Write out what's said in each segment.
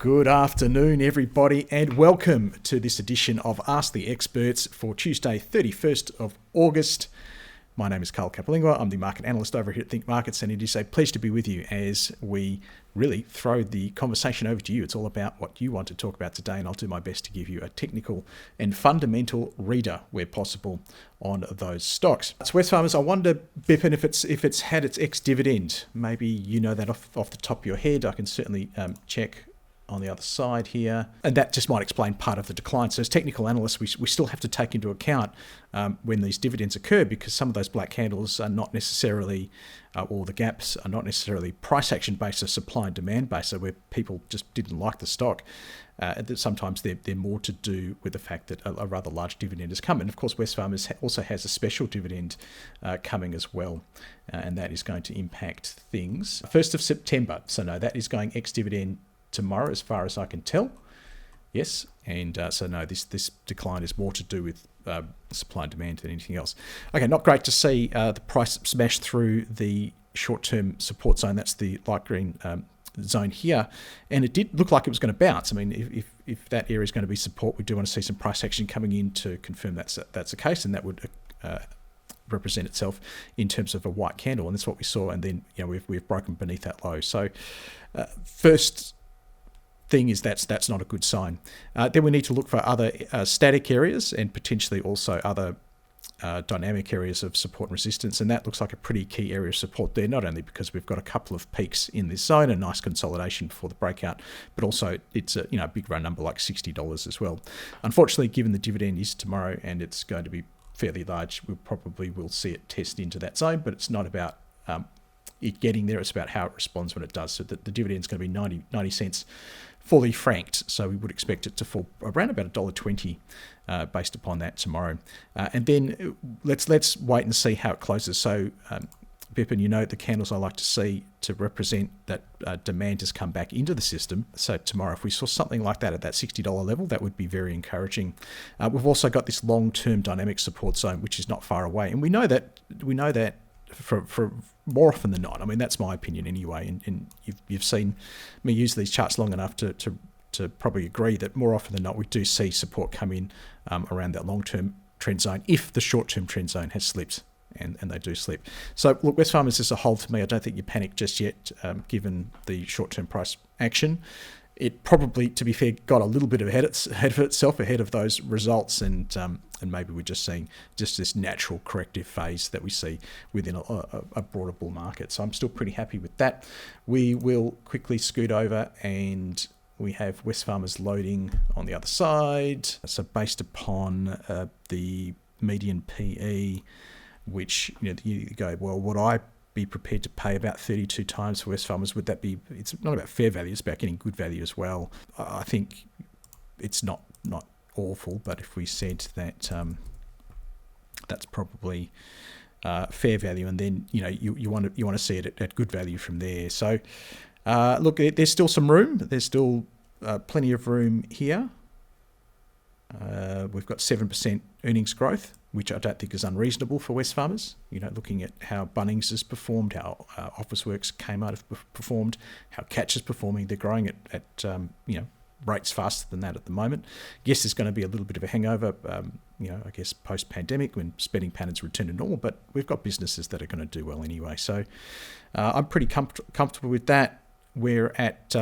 Good afternoon, everybody, and welcome to this edition of Ask the Experts for Tuesday, 31st of August. My name is Capolingua. I'm the market analyst over here at Think Markets, and it is a pleasure to be with you as we really throw the conversation over to you. It's all about what you want to talk about today, and I'll do my best to give you a technical and fundamental reader where possible on those stocks. So Wesfarmers, I wonder, Bippin, if it's had its ex-dividend. Maybe you know that off the top of your head. I can certainly check on the other side here, and that just might explain part of the decline. So as technical analysts, we still have to take into account when these dividends occur, because some of those black candles are not necessarily, or the gaps are not necessarily price action based or supply and demand based, so where people just didn't like the stock. Sometimes they're more to do with the fact that a rather large dividend has come. And of course, Wesfarmers also has a special dividend coming as well, and that is going to impact things. 1st of September, so no, that is going ex-dividend tomorrow, as far as I can tell. Yes, and so no, this decline is more to do with supply and demand than anything else. Okay, not great to see the price smash through the short-term support zone. That's the light green zone here, and it did look like it was going to bounce. I mean, if that area is going to be support, we do want to see some price action coming in to confirm that's the case, and that would represent itself in terms of a white candle, and that's what we saw. And then we've broken beneath that low. So first thing is that's not a good sign. Then we need to look for other static areas and potentially also other dynamic areas of support and resistance, and that looks like a pretty key area of support there, not only because we've got a couple of peaks in this zone, a nice consolidation before the breakout, but also it's a big run number like $60 as well. Unfortunately, given the dividend is tomorrow and it's going to be fairly large, we probably will see it test into that zone, but it's not about it getting there, it's about how it responds when it does. So the dividend's going to be 90 cents fully franked, so we would expect it to fall around about $1.20 based upon that tomorrow. And then let's wait and see how it closes. So Bippin, the candles I like to see to represent that demand has come back into the system. So tomorrow, if we saw something like that at that $60 level, that would be very encouraging. We've also got this long-term dynamic support zone, which is not far away, and we know that for more often than not. I mean, that's my opinion anyway, and you've seen me use these charts long enough to probably agree that more often than not we do see support come in around that long-term trend zone if the short-term trend zone has slipped, and they do slip. So look, Wesfarmers as a whole, to me, I don't think you panic just yet, given the short-term price action. It probably, to be fair, got a little bit ahead of itself, ahead of those results, and maybe we're just seeing just this natural corrective phase that we see within a broader bull market. So I'm still pretty happy with that. We will quickly scoot over, and we have Wesfarmers loading on the other side. So based upon the median PE, which you go, well, would I be prepared to pay about 32 times for Wesfarmers? Would that be? It's not about fair value; it's about getting good value as well. I think it's not awful, but if we said that that's probably fair value, and then you want to see it at good value from there. So look, there's still some room. There's still plenty of room here. We've got 7% earnings growth, which I don't think is unreasonable for Wesfarmers. Looking at how Bunnings has performed, how Officeworks Kmart have performed, how Catch is performing, they're growing at rates faster than that at the moment. Yes, there's going to be a little bit of a hangover, I guess post-pandemic when spending patterns return to normal, but we've got businesses that are going to do well anyway. So I'm pretty comfortable with that. We're at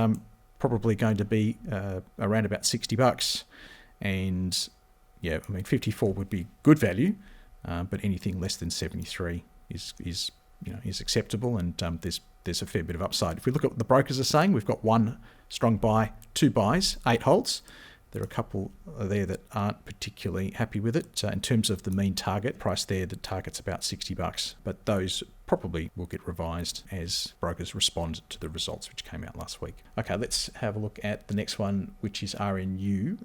probably going to be around about $60, and 54 would be good value, but anything less than 73 is acceptable, and there's a fair bit of upside. If we look at what the brokers are saying, we've got one strong buy, two buys, 8 holds. There are a couple there that aren't particularly happy with it. In terms of the mean target price there, the target's about $60, but those probably will get revised as brokers respond to the results which came out last week. Okay, let's have a look at the next one, which is RNU,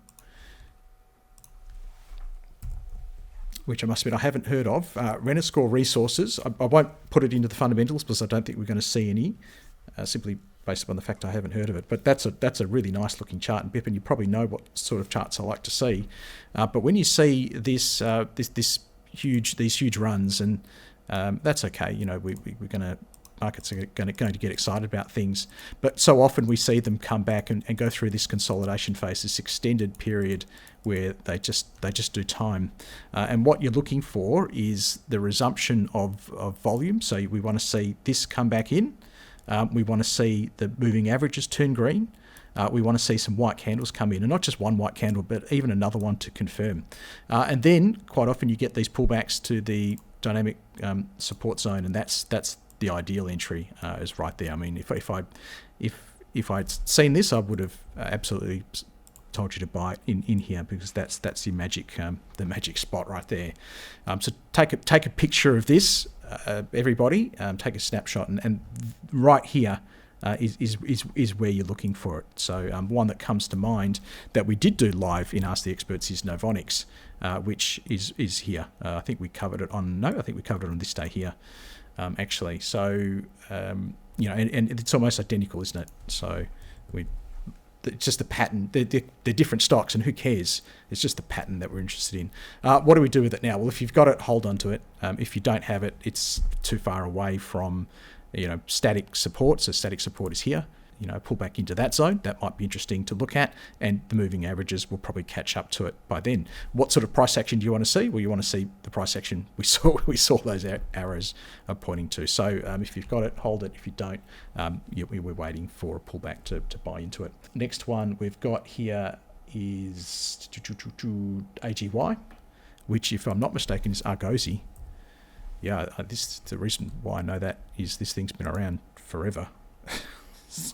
which I must admit I haven't heard of. Renascor Resources, I won't put it into the fundamentals because I don't think we're going to see any, simply based upon the fact I haven't heard of it. But that's a really nice looking chart, and Bippin, you probably know what sort of charts I like to see. But when you see these huge runs, and that's okay. We're going to markets are going to get excited about things, but so often we see them come back and go through this consolidation phase, this extended period where they just do time. And what you're looking for is the resumption of volume. So we want to see this come back in. We want to see the moving averages turn green. We want to see some white candles come in, and not just one white candle, but even another one to confirm. And then quite often you get these pullbacks to the dynamic support zone, and that's the ideal entry is right there. I mean, if I'd seen this, I would have absolutely told you to buy it in here, because that's the magic spot right there. So take a picture of this, everybody. Take a snapshot, and right here is where you're looking for it. So one that comes to mind that we did do live in Ask the Experts is Novonix, which is here. I think we covered it on this day here, actually. So and it's almost identical, isn't it? So it's just the pattern. They're different stocks, and who cares? It's just the pattern that we're interested in. What do we do with it now? Well, if you've got it, hold on to it. If you don't have it, it's too far away from static support. So static support is here. Pull back into that zone. That might be interesting to look at, and the moving averages will probably catch up to it by then. What sort of price action do you want to see? Well, you want to see the price action we saw those arrows pointing to. So if you've got it, hold it. If you don't, we're waiting for a pullback to buy into it. Next one we've got here is AGY, which, if I'm not mistaken, is Argosy. Yeah, the reason why I know that is this thing's been around forever. It's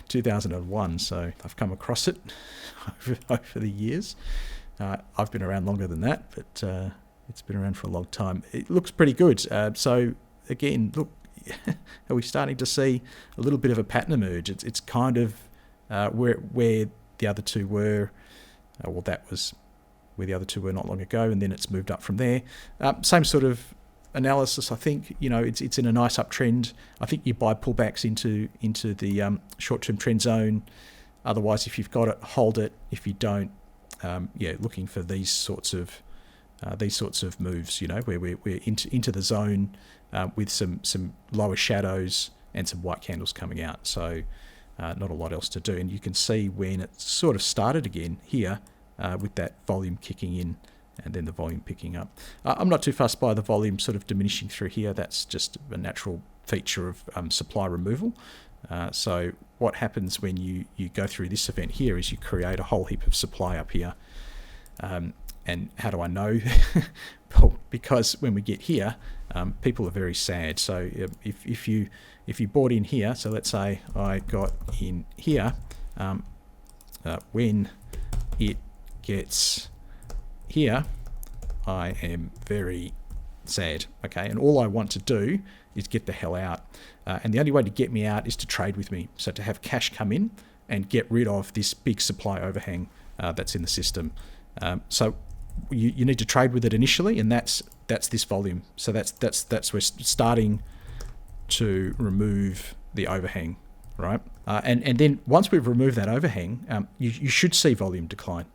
2001, so I've come across it over the years. I've been around longer than that, but it's been around for a long time. It looks pretty good. So again, look, are we starting to see a little bit of a pattern emerge? It's kind of where the other two were. Well, that was where the other two were not long ago, and then it's moved up from there. Same sort of analysis. I think it's in a nice uptrend. I think you buy pullbacks into the short-term trend zone. Otherwise, if you've got it, hold it. If you don't, looking for these sorts of moves. Where we're into the zone with some lower shadows and some white candles coming out. So not a lot else to do. And you can see when it sort of started again here with that volume kicking in, and then the volume picking up. I'm not too fussed by the volume sort of diminishing through here. That's just a natural feature of supply removal. So what happens when you go through this event here is you create a whole heap of supply up here. And how do I know? Well, because when we get here, people are very sad. So if you bought in here, so let's say I got in here, when it gets here, I am very sad, okay? And all I want to do is get the hell out. And the only way to get me out is to trade with me. So to have cash come in and get rid of this big supply overhang that's in the system. So you need to trade with it initially, and that's this volume. So that's we're starting to remove the overhang, right? And then once we've removed that overhang, you should see volume decline.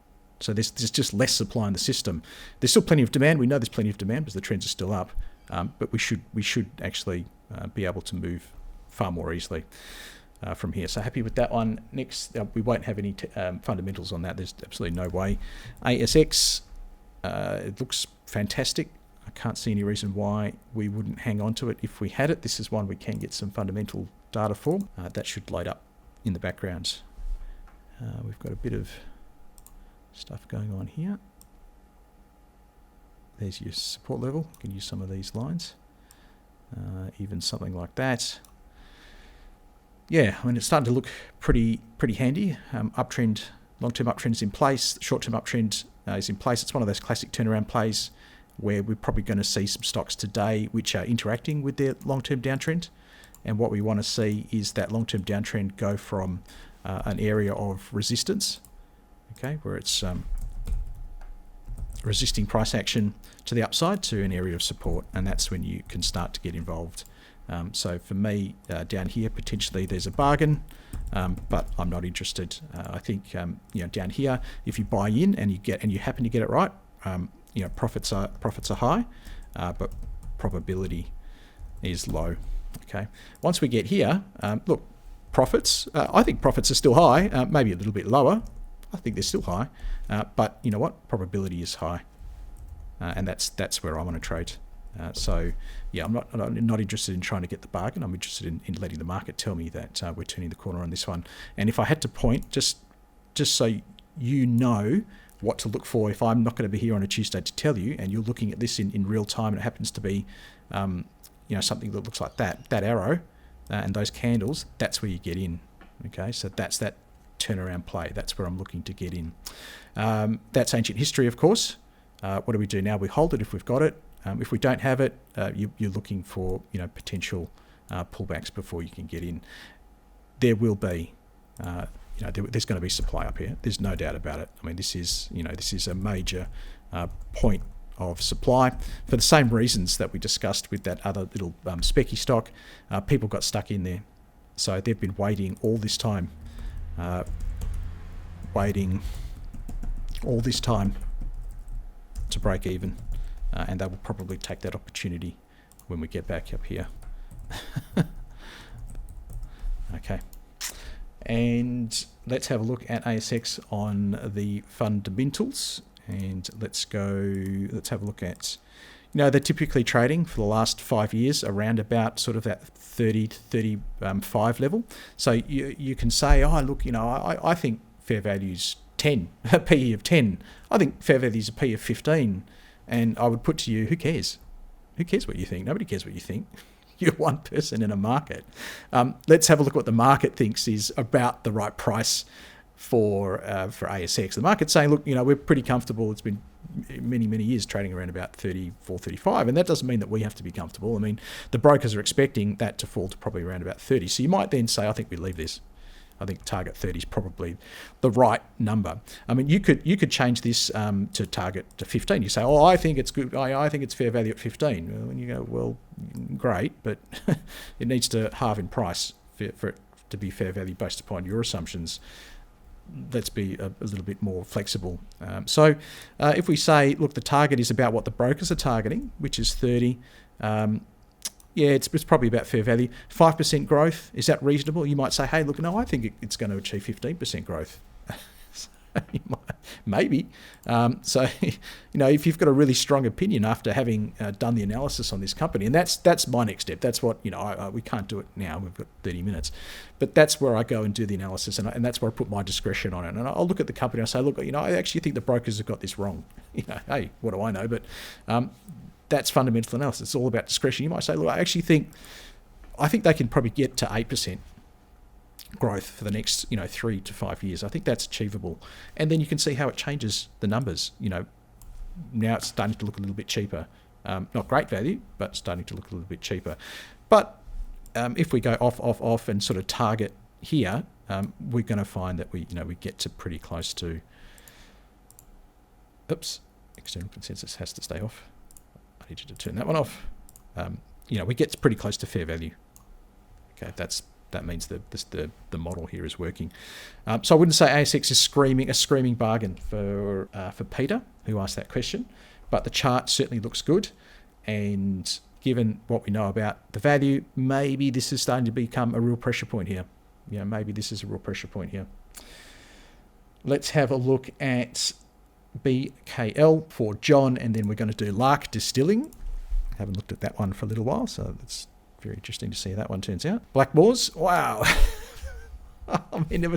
So there's just less supply in the system. There's still plenty of demand. We know there's plenty of demand because the trends are still up, but we should actually be able to move far more easily from here. So happy with that one. Next, we won't have any fundamentals on that. There's absolutely no way. ASX, it looks fantastic. I can't see any reason why we wouldn't hang on to it if we had it. This is one we can get some fundamental data for. That should load up in the background. We've got a bit of stuff going on here. There's your support level. You can use some of these lines. Even something like that. Yeah, I mean, it's starting to look pretty handy. Uptrend, long-term uptrend is in place. Short-term uptrend is in place. It's one of those classic turnaround plays where we're probably going to see some stocks today which are interacting with their long-term downtrend. And what we want to see is that long-term downtrend go from an area of resistance, okay, where it's resisting price action to the upside, to an area of support, and that's when you can start to get involved. So for me, down here potentially there's a bargain, but I'm not interested. I think down here, if you buy in and you happen to get it right, profits are high, but probability is low. Okay, once we get here, look, profits, I think profits are still high, maybe a little bit lower. I think they're still high, but you know what? Probability is high, and that's where I want to trade. So yeah, I'm not interested in trying to get the bargain. I'm interested in letting the market tell me that we're turning the corner on this one. And if I had to point, just so you know what to look for, if I'm not going to be here on a Tuesday to tell you, and you're looking at this in real time, and it happens to be something that looks like that arrow and those candles, that's where you get in. Okay, so that's that turnaround play. That's where I'm looking to get in. That's ancient history, of course. What do we do now? We hold it if we've got it. If we don't have it, you're looking for potential pullbacks before you can get in. There will be, there's going to be supply up here. There's no doubt about it. I mean, this is a major point of supply for the same reasons that we discussed with that other little specky stock. People got stuck in there, so they've been waiting all this time, to break even. And they will probably take that opportunity when we get back up here. Okay. And let's have a look at ASX on the fundamentals. And let's have a look at, they're typically trading for the last 5 years around about sort of that 30 to 35 level. So you can say, oh, look, I think fair value's 10, a PE of 10. I think fair value's a PE of 15. And I would put to you, who cares? Who cares what you think? Nobody cares what you think. You're one person in a market. Let's have a look at what the market thinks is about the right price for ASX. The market's saying, look, we're pretty comfortable. It's been many, many years trading around about 34, 35. And that doesn't mean that we have to be comfortable. I mean, the brokers are expecting that to fall to probably around about 30. So you might then say, I think we leave this. I think target 30 is probably the right number. I mean, you could change this to target to 15. You say, oh, I think it's good. I think it's fair value at 15. Well, and you go, well, great, but it needs to halve in price for it to be fair value based upon your assumptions. Let's be a little bit more flexible. So if we say, look, the target is about what the brokers are targeting, which is 30. Yeah, it's probably about fair value. 5% growth, is that reasonable? You might say, hey, look, no, I think it's going to achieve 15% growth. Maybe. So, if you've got a really strong opinion after having done the analysis on this company, and that's my next step. That's what, we can't do it now. We've got 30 minutes. But that's where I go and do the analysis, and that's where I put my discretion on it. And I'll look at the company and I say, look, I actually think the brokers have got this wrong. Hey, what do I know? But that's fundamental analysis. It's all about discretion. You might say, look, I think they can probably get to 8% growth for the next 3 to 5 years. I think that's achievable. And then you can see how it changes the numbers. Now it's starting to look a little bit cheaper. Not great value, but starting to look a little bit cheaper. But if we go off and sort of target here, we're going to find that we get to pretty close to, external consensus has to stay off. I need you to turn that one off. We get pretty close to fair value. Okay, that means the model here is working. So I wouldn't say ASX is a screaming bargain for Peter, who asked that question, but the chart certainly looks good. And given what we know about the value, maybe this is starting to become a real pressure point here. Maybe this is a real pressure point here. Let's have a look at BKL for John, and then we're going to do Lark Distilling. I haven't looked at that one for a little while, so it's very interesting to see how that one turns out. Blackmores, wow. I mean,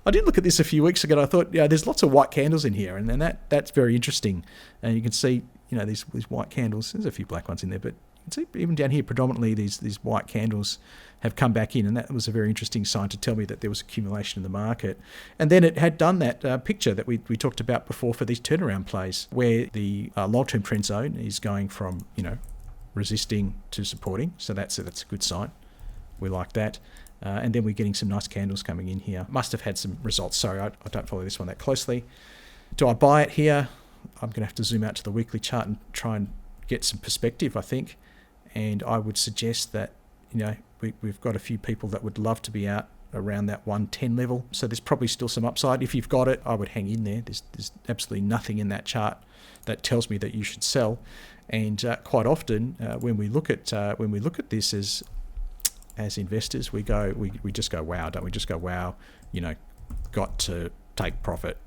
I did look at this a few weeks ago, and I thought, there's lots of white candles in here, and that's very interesting. And you can see, these white candles. There's a few black ones in there, but you can see even down here, predominantly these white candles have come back in, and that was a very interesting sign to tell me that there was accumulation in the market. And then it had done that picture that we talked about before for these turnaround plays, where the long-term trend zone is going from resisting to supporting. So that's a good sign. We like that. And then we're getting some nice candles coming in here. Must have had some results. Sorry, I don't follow this one that closely. Do I buy it here? I'm going to have to zoom out to the weekly chart and try and get some perspective, I think. And I would suggest that, we've got a few people that would love to be out around that 110 level. So there's probably still some upside. If you've got it, I would hang in there. There's absolutely nothing in that chart that tells me that you should sell. And quite often, when we look at this as as investors, we just go, wow, don't we? Just go, wow, got to take profit.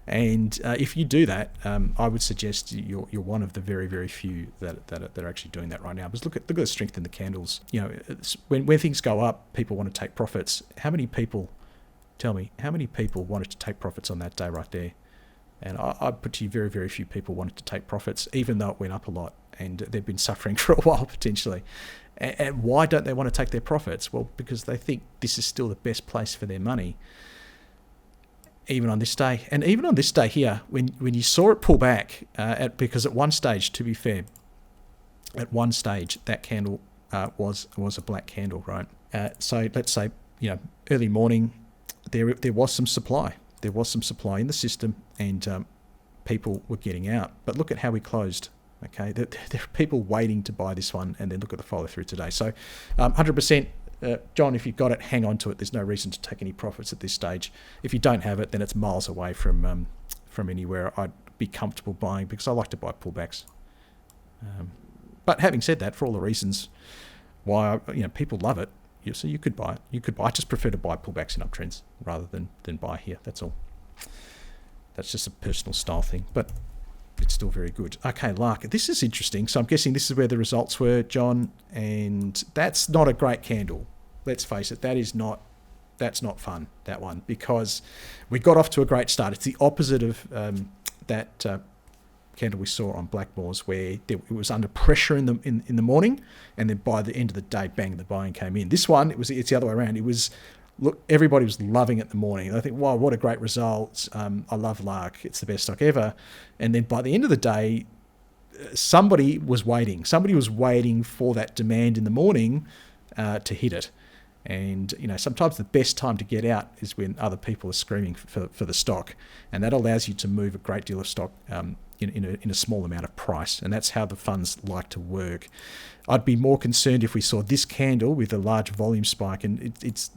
And if you do that, I would suggest you're one of the very, very few that are actually doing that right now. Because look at the strength in the candles. When things go up, people want to take profits. Tell me, how many people wanted to take profits on that day right there? And I'd put to you, very, very few people wanted to take profits, even though it went up a lot and they've been suffering for a while potentially. And why don't they want to take their profits? Well, because they think this is still the best place for their money, even on this day. And even on this day here, when you saw it pull back, because at one stage, to be fair, at one stage that candle was a black candle, right? So let's say early morning, there was some supply. There was some supply in the system, and people were getting out. But look at how we closed. Okay, there are people waiting to buy this one, and then look at the follow through today. So 100%, John, if you've got it, hang on to it. There's no reason to take any profits at this stage. If you don't have it, then it's miles away from anywhere I'd be comfortable buying, because I like to buy pullbacks. But having said that, for all the reasons why people love it, so you could buy it. I just prefer to buy pullbacks in uptrends rather than buy here. That's all. That's just a personal style thing, but it's still very good. Okay, Lark. This is interesting. So I'm guessing this is where the results were, John, and that's not a great candle. Let's face it. That's not fun, that one, because we got off to a great start. It's the opposite of that candle we saw on Blackmores, where it was under pressure in the morning, and then by the end of the day, bang, the buying came in. This one, it's the other way around. It was, look, everybody was loving it in the morning. I think, wow, what a great result. I love Lark. It's the best stock ever. And then by the end of the day, somebody was waiting. Somebody was waiting for that demand in the morning to hit it. And sometimes the best time to get out is when other people are screaming for the stock, and that allows you to move a great deal of stock in a small amount of price, and that's how the funds like to work. I'd be more concerned if we saw this candle with a large volume spike, and it's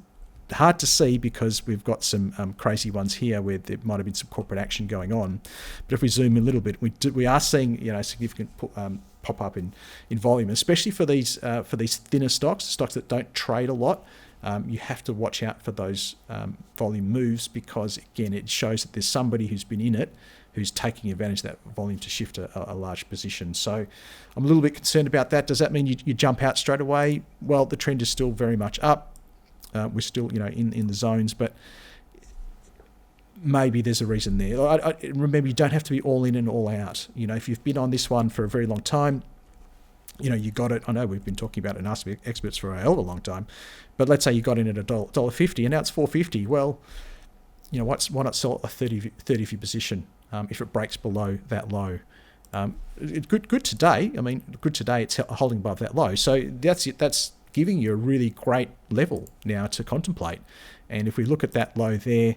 hard to see because we've got some crazy ones here where there might have been some corporate action going on. But if we zoom in a little bit, we are seeing significant pop up in volume, especially for these thinner stocks that don't trade a lot. You have to watch out for those volume moves, because again, it shows that there's somebody who's been in it who's taking advantage of that volume to shift a large position. So I'm a little bit concerned about that. Does that mean you jump out straight away? Well, the trend is still very much up. We're still in the zones, but maybe there's a reason there. Remember, you don't have to be all in and all out. If you've been on this one for a very long time, you got it. I know we've been talking about it and asking experts for a hell of a long time, but let's say you got in at $1.50 and now it's $4.50. Well, why not sell a 30 of your position if it breaks below that low? It's good today. I mean, good today. It's holding above that low. So that's it. That's giving you a really great level now to contemplate. And if we look at that low there,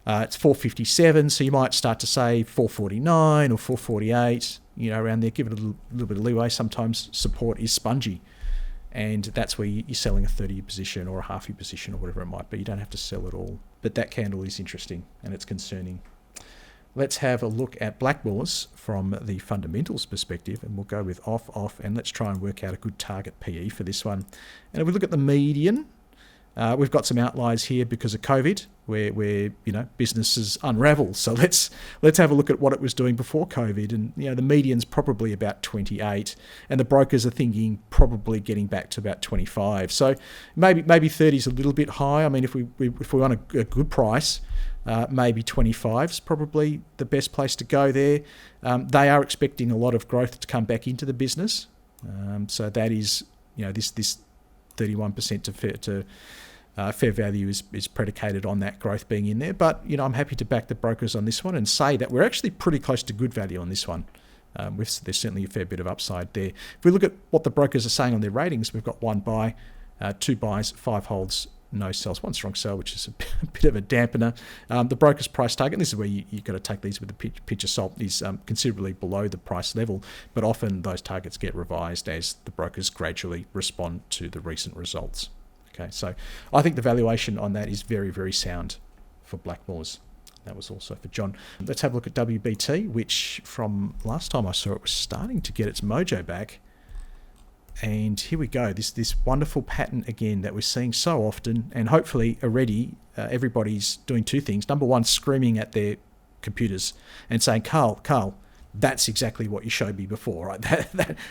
it's 457, so you might start to say 449 or 448, around there. Give it a little bit of leeway. Sometimes support is spongy, and that's where you're selling a 30 position or a half your position or whatever it might be. You don't have to sell it all. But that candle is interesting and it's concerning. Let's have a look at Blackmores from the fundamentals perspective, and we'll go with off, and let's try and work out a good target PE for this one. And if we look at the median, we've got some outliers here because of COVID, where businesses unravel. So let's have a look at what it was doing before COVID, and the median's probably about 28, and the brokers are thinking probably getting back to about 25. So maybe 30 is a little bit high. I mean, if we want a good price, maybe 25 is probably the best place to go there. They are expecting a lot of growth to come back into the business, so that is this 31% to fair value is predicated on that growth being in there. But I'm happy to back the brokers on this one and say that we're actually pretty close to good value on this one. There's certainly a fair bit of upside there. If we look at what the brokers are saying on their ratings, we've got 1 buy, 2 buys, 5 holds, no sells, 1 strong sell, which is a bit of a dampener. The broker's price target, and this is where you've got to take these with a pinch of salt, is considerably below the price level, but often those targets get revised as the brokers gradually respond to the recent results. Okay, so I think the valuation on that is very, very sound for Blackmores. That was also for John. Let's have a look at WBT, which from last time I saw it was starting to get its mojo back. And here we go, this wonderful pattern again that we're seeing so often, and hopefully already everybody's doing two things. Number one, screaming at their computers and saying, Carl, that's exactly what you showed me before, right?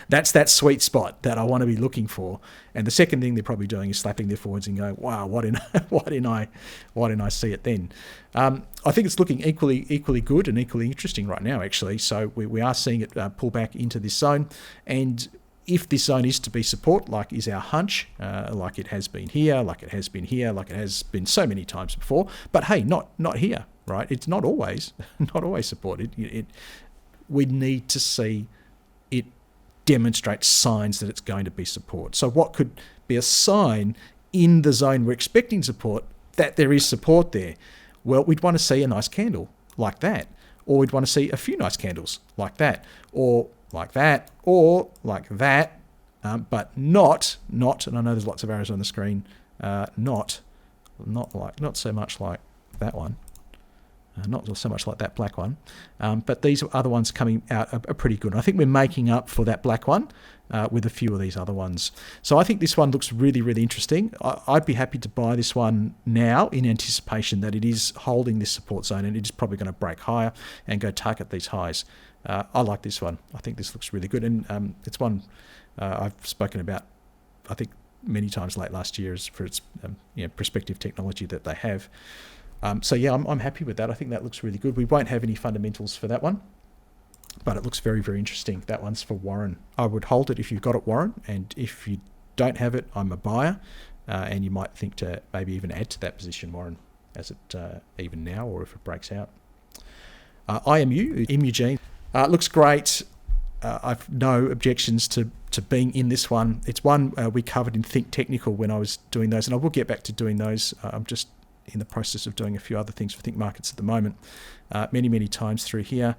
That's that sweet spot that I want to be looking for. And the second thing they're probably doing is slapping their foreheads and going, wow, why didn't I see it then? I think it's looking equally good and equally interesting right now, actually. So we are seeing it pull back into this zone. And if this zone is to be support, like is our hunch, like it has been here, like it has been here, like it has been so many times before, but hey, not here, right? It's not always support. We need to see it demonstrate signs that it's going to be support. So what could be a sign in the zone we're expecting support that there is support there? Well, we'd want to see a nice candle like that, or we'd want to see a few nice candles like that, or like that, or like that, but not, and I know there's lots of arrows on the screen, not so much like that one. Not so much like that black one, but these other ones coming out are pretty good. I think we're making up for that black one with a few of these other ones. So I think this one looks really, really interesting. I'd be happy to buy this one now in anticipation that it is holding this support zone and it is probably going to break higher and go target these highs. I like this one. I think this looks really good, and it's one I've spoken about, I think, many times late last year for its prospective technology that they have. So yeah, I'm happy with that. I think that looks really good. We won't have any fundamentals for that one, but it looks very, very interesting. That one's for Warren. I would hold it if you've got it, Warren, and if you don't have it, I'm a buyer, and you might think to maybe even add to that position, Warren, as it even now, or if it breaks out. Imugene, looks great. I've no objections to being in this one. It's one we covered in Think Technical when I was doing those, and I will get back to doing those. I'm just in the process of doing a few other things for Think Markets at the moment, many times through here.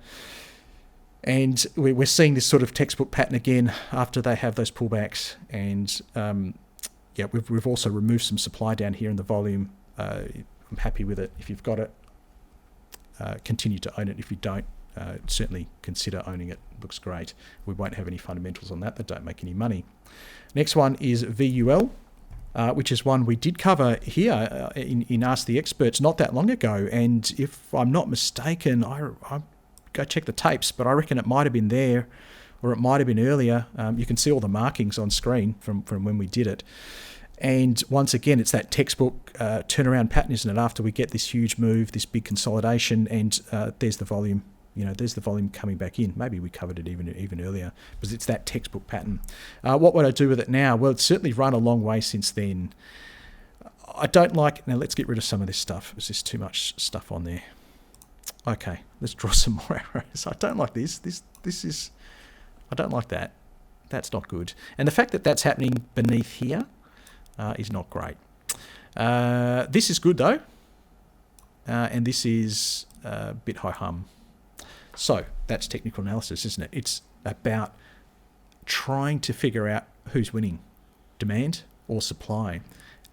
And we're seeing this sort of textbook pattern again after they have those pullbacks. And we've also removed some supply down here in the volume. I'm happy with it. If you've got it, continue to own it. If you don't, certainly consider owning it. Looks great. We won't have any fundamentals on that. They don't make any money. Next one is VUL. Which is one we did cover here in Ask the Experts not that long ago. And if I'm not mistaken, I go check the tapes, but I reckon it might have been there, or it might have been earlier. You can see all the markings on screen from when we did it. And once again, it's that textbook turnaround pattern, isn't it? After we get this huge move, this big consolidation, and there's the volume. There's the volume coming back in. Maybe we covered it even earlier, because it's that textbook pattern. What would I do with it now? Well, it's certainly run a long way since then. I don't like... Now, let's get rid of some of this stuff. There's just too much stuff on there. Okay, let's draw some more arrows. I don't like this. This is... I don't like that. That's not good. And the fact that that's happening beneath here is not great. This is good, though. And this is a bit ho-hum. So that's technical analysis, isn't it? It's about trying to figure out who's winning, demand or supply.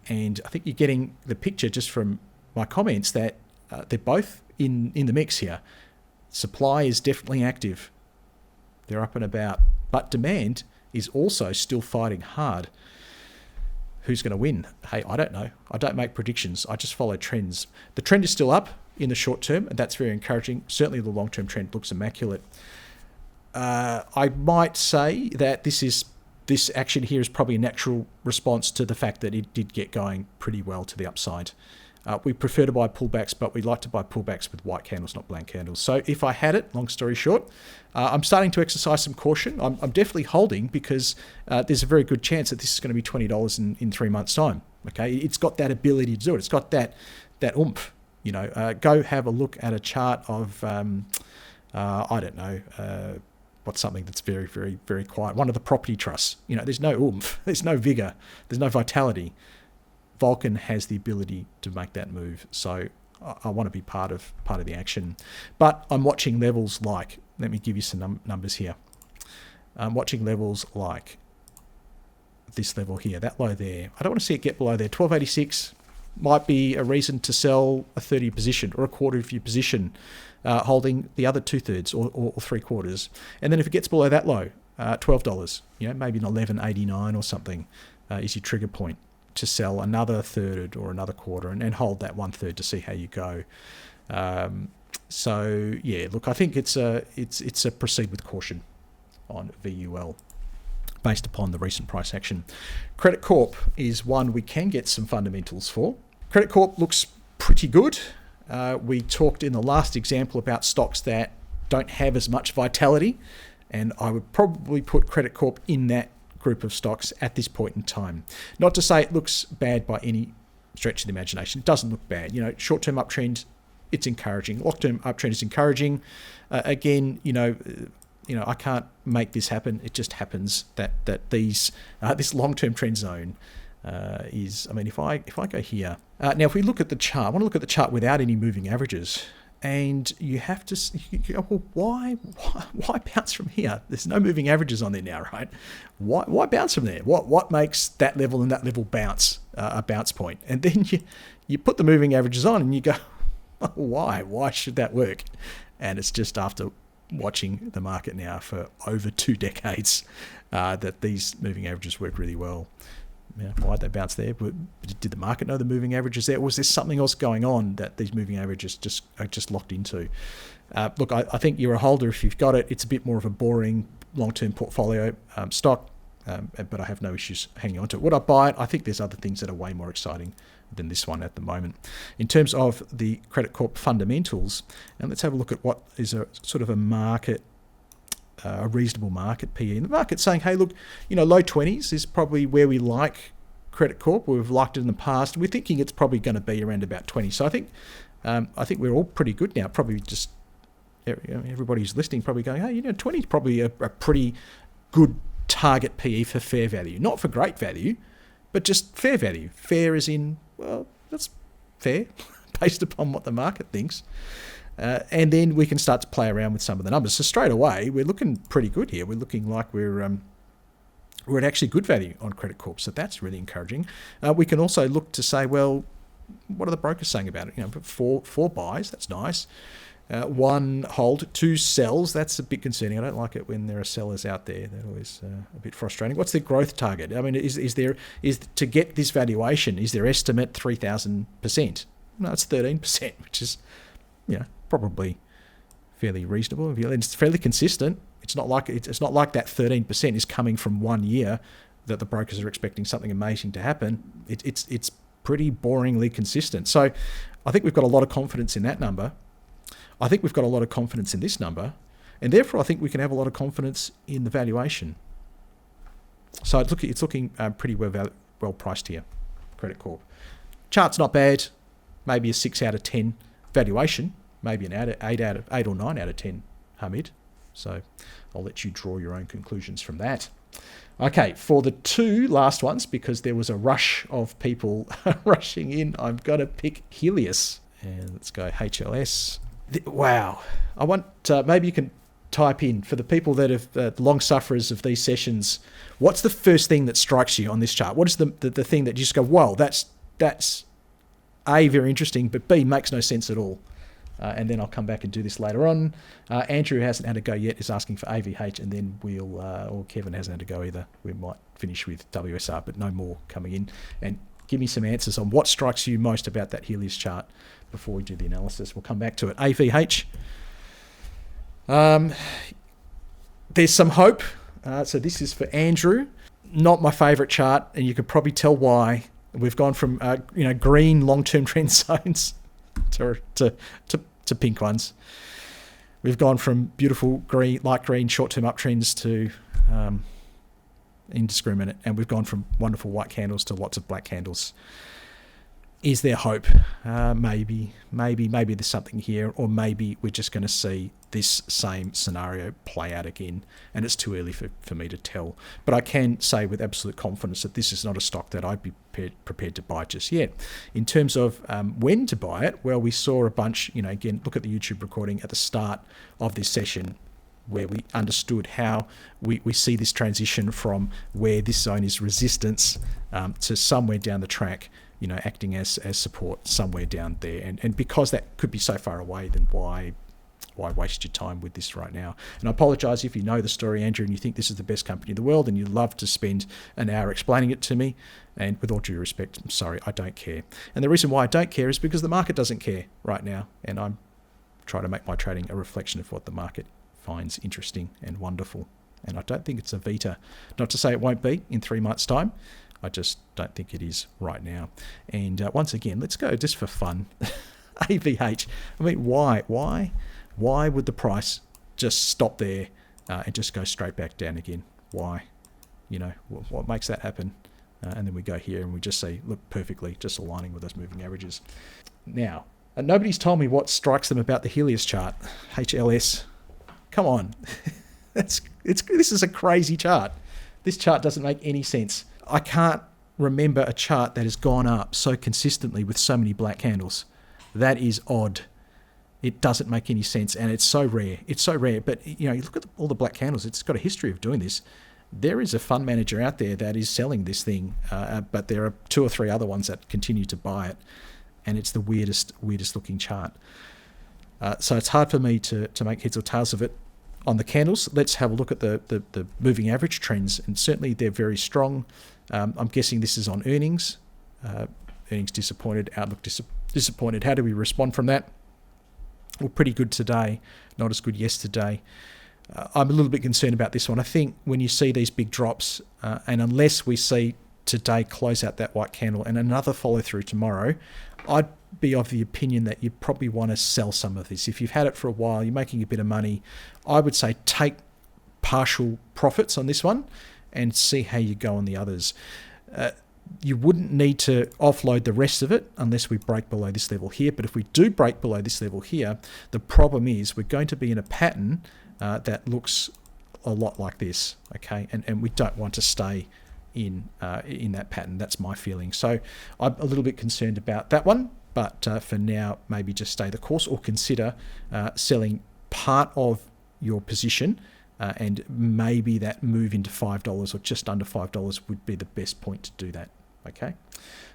And I think you're getting the picture just from my comments that they're both in the mix here. Supply is definitely active. They're up and about. But demand is also still fighting hard. Who's going to win? Hey, I don't know. I don't make predictions. I just follow trends. The trend is still up in the short term, and that's very encouraging. Certainly the long-term trend looks immaculate. I might say that this action here is probably a natural response to the fact that it did get going pretty well to the upside. We prefer to buy pullbacks, but we like to buy pullbacks with white candles, not blank candles. So if I had it, long story short, I'm starting to exercise some caution. I'm definitely holding because there's a very good chance that this is going to be $20 in 3 months' time. Okay, it's got that ability to do it. It's got that oomph. Go have a look at a chart of, I don't know, what's something that's very, very, very quiet. One of the property trusts. There's no oomph. There's no vigor. There's no vitality. Vulcan has the ability to make that move, so I want to be part of the action. But I'm watching levels like, let me give you some numbers here. I'm watching levels like this level here, that low there. I don't want to see it get below there. 1286 might be a reason to sell a third of your position or a quarter of your position, holding the other 2/3 or 3/4. And then if it gets below that low, $12, maybe an 11.89 or something is your trigger point to sell another third or another quarter and hold that 1/3 to see how you go. So yeah, look, I think it's a proceed with caution on VUL based upon the recent price action. Credit Corp is one we can get some fundamentals for. Credit Corp looks pretty good. We talked in the last example about stocks that don't have as much vitality, and I would probably put Credit Corp in that group of stocks at this point in time. Not to say it looks bad by any stretch of the imagination. It doesn't look bad. Short-term uptrend, it's encouraging. Long-term uptrend is encouraging. Again, I can't make this happen. It just happens that these this long-term trend zone is. I mean, if I go here now, if we look at the chart, I want to look at the chart without any moving averages, and you have to. You go, well, why bounce from here? There's no moving averages on there now, right? Why bounce from there? What makes that level and that level bounce a bounce point? And then you put the moving averages on, and you go, why? Why should that work? And it's just after watching the market now for over 2 decades that these moving averages work really well. Why'd they bounce there? Did the market know the moving averages there? Or was there something else going on that these moving averages are just locked into? Look, I think you're a holder if you've got it. It's a bit more of a boring long-term portfolio stock, but I have no issues hanging on to it. Would I buy it? I think there's other things that are way more exciting than this one at the moment. In terms of the Credit Corp fundamentals, and let's have a look at what is a sort of a market, a reasonable market PE. And the market's saying, hey, look, low 20s is probably where we like Credit Corp. We've liked it in the past. We're thinking it's probably going to be around about 20. So I think we're all pretty good now. Probably just everybody who's listening probably going, hey, 20 is probably a pretty good target PE for fair value. Not for great value, but just fair value. Fair as in, well, that's fair based upon what the market thinks. And then we can start to play around with some of the numbers. So straight away, we're looking pretty good here. We're looking like we're at actually good value on Credit Corp. So that's really encouraging. We can also look to say, well, what are the brokers saying about it? Four buys, that's nice. 1 hold, 2 sells. That's a bit concerning. I don't like it when there are sellers out there. That's always a bit frustrating. What's the growth target? I mean, is to get this valuation? Is their estimate 3,000%? No, it's 13%, which is probably fairly reasonable. It's fairly consistent. It's not like that 13% is coming from 1 year that the brokers are expecting something amazing to happen. It's pretty boringly consistent. So I think we've got a lot of confidence in that number. I think we've got a lot of confidence in this number, and therefore I think we can have a lot of confidence in the valuation. So it's looking pretty well priced here, Credit Corp. Chart's not bad, maybe a 6 out of 10 valuation, maybe an 8 or 9 out of 10 Hamid. So I'll let you draw your own conclusions from that. Okay, for the 2 last ones, because there was a rush of people rushing in, I'm going to pick Healius. And let's go HLS. Wow. I want, maybe you can type in, for the people that have long sufferers of these sessions, what's the first thing that strikes you on this chart? What is the thing that you just go, wow, that's A, very interesting, but B, makes no sense at all? And then I'll come back and do this later on. Andrew, who hasn't had a go yet, is asking for AVH, and then or Kevin hasn't had a go either. We might finish with WSR, but no more coming in. And give me some answers on what strikes you most about that Healius chart before we do the analysis. We'll come back to it. AVH. There's some hope. So this is for Andrew. Not my favourite chart, and you could probably tell why. We've gone from green long-term trend zones to pink ones. We've gone from beautiful green, light green short-term uptrends to indiscriminate, and we've gone from wonderful white candles to lots of black candles. Is there hope? Maybe there's something here, or maybe we're just going to see this same scenario play out again, and it's too early for me to tell. But I can say with absolute confidence that this is not a stock that I'd be prepared to buy just yet. In terms of when to buy it, well, we saw a bunch, again, look at the YouTube recording at the start of this session, where we understood how we see this transition from where this zone is resistance to somewhere down the track, acting as support somewhere down there. And because that could be so far away, then why waste your time with this right now? And I apologise if you know the story, Andrew, and you think this is the best company in the world and you love to spend an hour explaining it to me. And with all due respect, I'm sorry, I don't care. And the reason why I don't care is because the market doesn't care right now. And I'm trying to make my trading a reflection of what the market finds interesting and wonderful. And I don't think it's Avita. Not to say it won't be in 3 months' time. I just don't think it is right now. And once again, let's go just for fun. AVH. I mean, why? Why would the price just stop there and just go straight back down again? Why? You know, what makes that happen? And then we go here and we just see, look, perfectly, just aligning with those moving averages. Now, nobody's told me what strikes them about the Healius chart. HLS. Come on. This is a crazy chart. This chart doesn't make any sense. I can't remember a chart that has gone up so consistently with so many black candles. That is odd. It doesn't make any sense, and it's so rare. It's so rare. But you know, you look at all the black candles. It's got a history of doing this. There is a fund manager out there that is selling this thing, but there are 2 or 3 other ones that continue to buy it, and it's the weirdest looking chart. So it's hard for me to make heads or tails of it. On the candles, let's have a look at the moving average trends, and certainly they're very strong. I'm guessing this is on earnings. Earnings disappointed, outlook disappointed. How do we respond from that? Well, pretty good today, not as good yesterday. I'm a little bit concerned about this one. I think when you see these big drops, and unless we see today close out that white candle and another follow through tomorrow, I'd be of the opinion that you probably want to sell some of this. If you've had it for a while, you're making a bit of money, I would say take partial profits on this one and see how you go on the others. You wouldn't need to offload the rest of it unless we break below this level here. But if we do break below this level here, the problem is we're going to be in a pattern that looks a lot like this, okay? And we don't want to stay in that pattern. That's my feeling. So I'm a little bit concerned about that one. But for now, maybe just stay the course or consider selling part of your position, and maybe that move into $5 or just under $5 would be the best point to do that. Okay,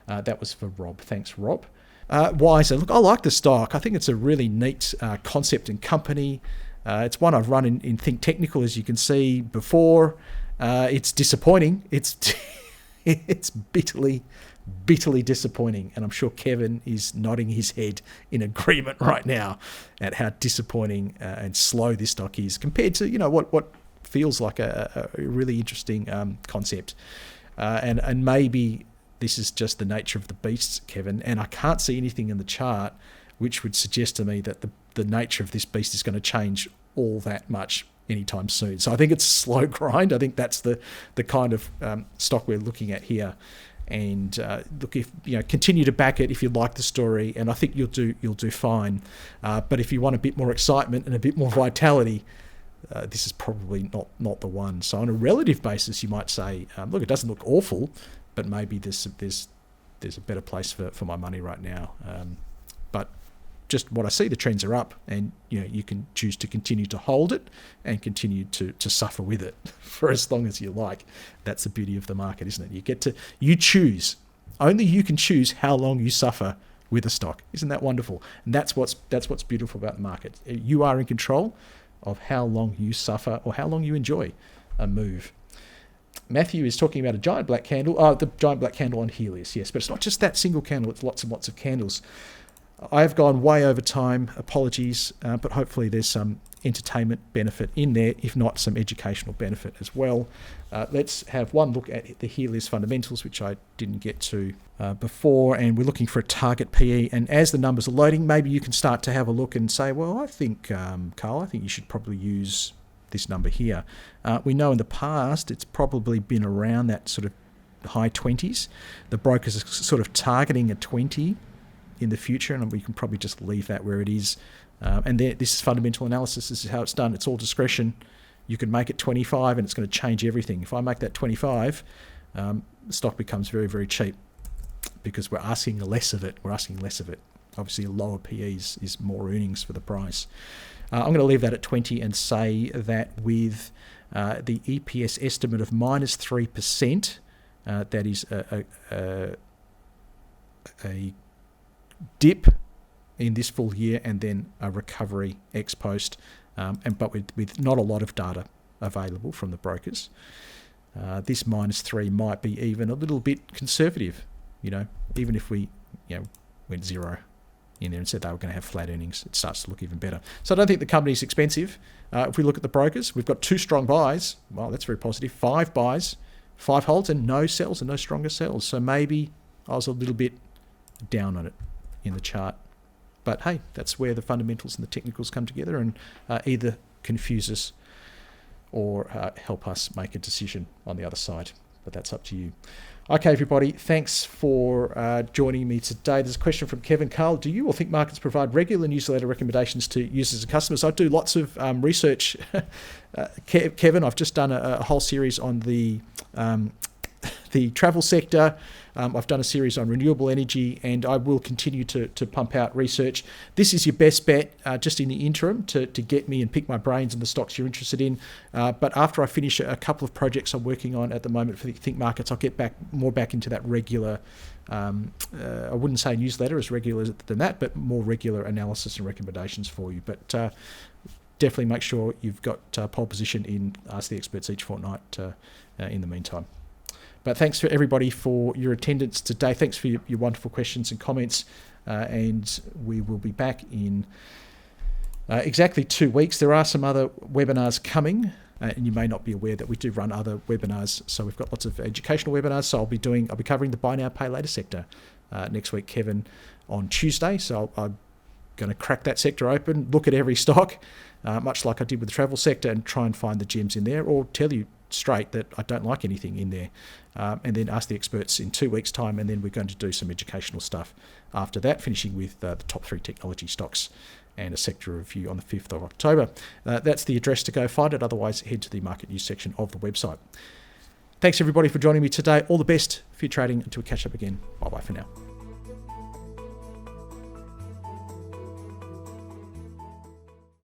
that was for Rob. Thanks, Rob. Wisr. Look, I like the stock. I think it's a really neat concept and company. It's one I've run in Think Technical, as you can see before. It's disappointing. It's bitterly disappointing, and I'm sure Kevin is nodding his head in agreement right now at how disappointing and slow this stock is compared to, you know, what feels like a really interesting concept, and maybe this is just the nature of the beast, Kevin, and I can't see anything in the chart which would suggest to me that the nature of this beast is going to change all that much anytime soon. So I think it's a slow grind. I think that's the kind of stock we're looking at here. And look, if you know, continue to back it if you like the story, and I think you'll do fine. But if you want a bit more excitement and a bit more vitality, this is probably not the one. So on a relative basis, you might say, look, it doesn't look awful, but maybe there's a better place for my money right now. But just what I see, the trends are up, and you know, you can choose to continue to hold it and continue to suffer with it for as long as you like. That's the beauty of the market, isn't it? You choose. Only you can choose how long you suffer with a stock. Isn't that wonderful? And that's what's beautiful about the market. You are in control of how long you suffer or how long you enjoy a move. Matthew is talking about a giant black candle. Oh, the giant black candle on Healius, yes. But it's not just that single candle. It's lots and lots of candles. I've gone way over time. Apologies. But hopefully there's some entertainment benefit in there, if not some educational benefit as well. Let's have one look at the Healius fundamentals, which I didn't get to before. And we're looking for a target PE. And as the numbers are loading, maybe you can start to have a look and say, well, I think, Carl, I think you should probably use this number here. We know in the past it's probably been around that sort of high 20s. The brokers are sort of targeting a 20 in the future, and we can probably just leave that where it is. And this is fundamental analysis. This is how it's done. It's all discretion. You can make it 25 and it's going to change everything. If I make that 25, the stock becomes very, very cheap because we're asking less of it. Obviously, a lower PE is more earnings for the price. I'm going to leave that at 20 and say that with the EPS estimate of minus 3%, that is a dip in this full year, and then a recovery ex post, but with not a lot of data available from the brokers. This -3 might be even a little bit conservative, even if we went zero in there and said they were going to have flat earnings, it starts to look even better. So I don't think the company's expensive. If we look at the brokers, we've got 2 strong buys. Well, that's very positive. 5 buys, 5 holds, and no sells and no stronger sells. So maybe I was a little bit down on it in the chart. But hey, that's where the fundamentals and the technicals come together and either confuse us or help us make a decision on the other side. But that's up to you. Okay, everybody, thanks for joining me today. There's a question from Kevin. Carl, do you or Think Markets provide regular newsletter recommendations to users and customers? I do lots of research. Kevin, I've just done a whole series on the travel sector. I've done a series on renewable energy, and I will continue to pump out research. This is your best bet, just in the interim, to get me and pick my brains on the stocks you're interested in. But after I finish a couple of projects I'm working on at the moment for Think Markets, I'll get more back into that regular, I wouldn't say newsletter as regular than that, but more regular analysis and recommendations for you. But definitely make sure you've got pole position in Ask the Experts each fortnight in the meantime. But thanks for everybody for your attendance today. Thanks for your wonderful questions and comments. And we will be back in exactly 2 weeks. There are some other webinars coming, and you may not be aware that we do run other webinars. So we've got lots of educational webinars. So I'll be covering the buy now, pay later sector next week, Kevin, on Tuesday. So I'm going to crack that sector open, look at every stock, much like I did with the travel sector, and try and find the gems in there, or tell you straight that I don't like anything in there, and then Ask the Experts in 2 weeks' time, and then we're going to do some educational stuff after that, finishing with the top 3 technology stocks and a sector review on the 5th of October. That's the address to go find it. Otherwise, head to the market news section of the website. Thanks everybody for joining me today. All the best for your trading. Until we catch up again. Bye bye for now.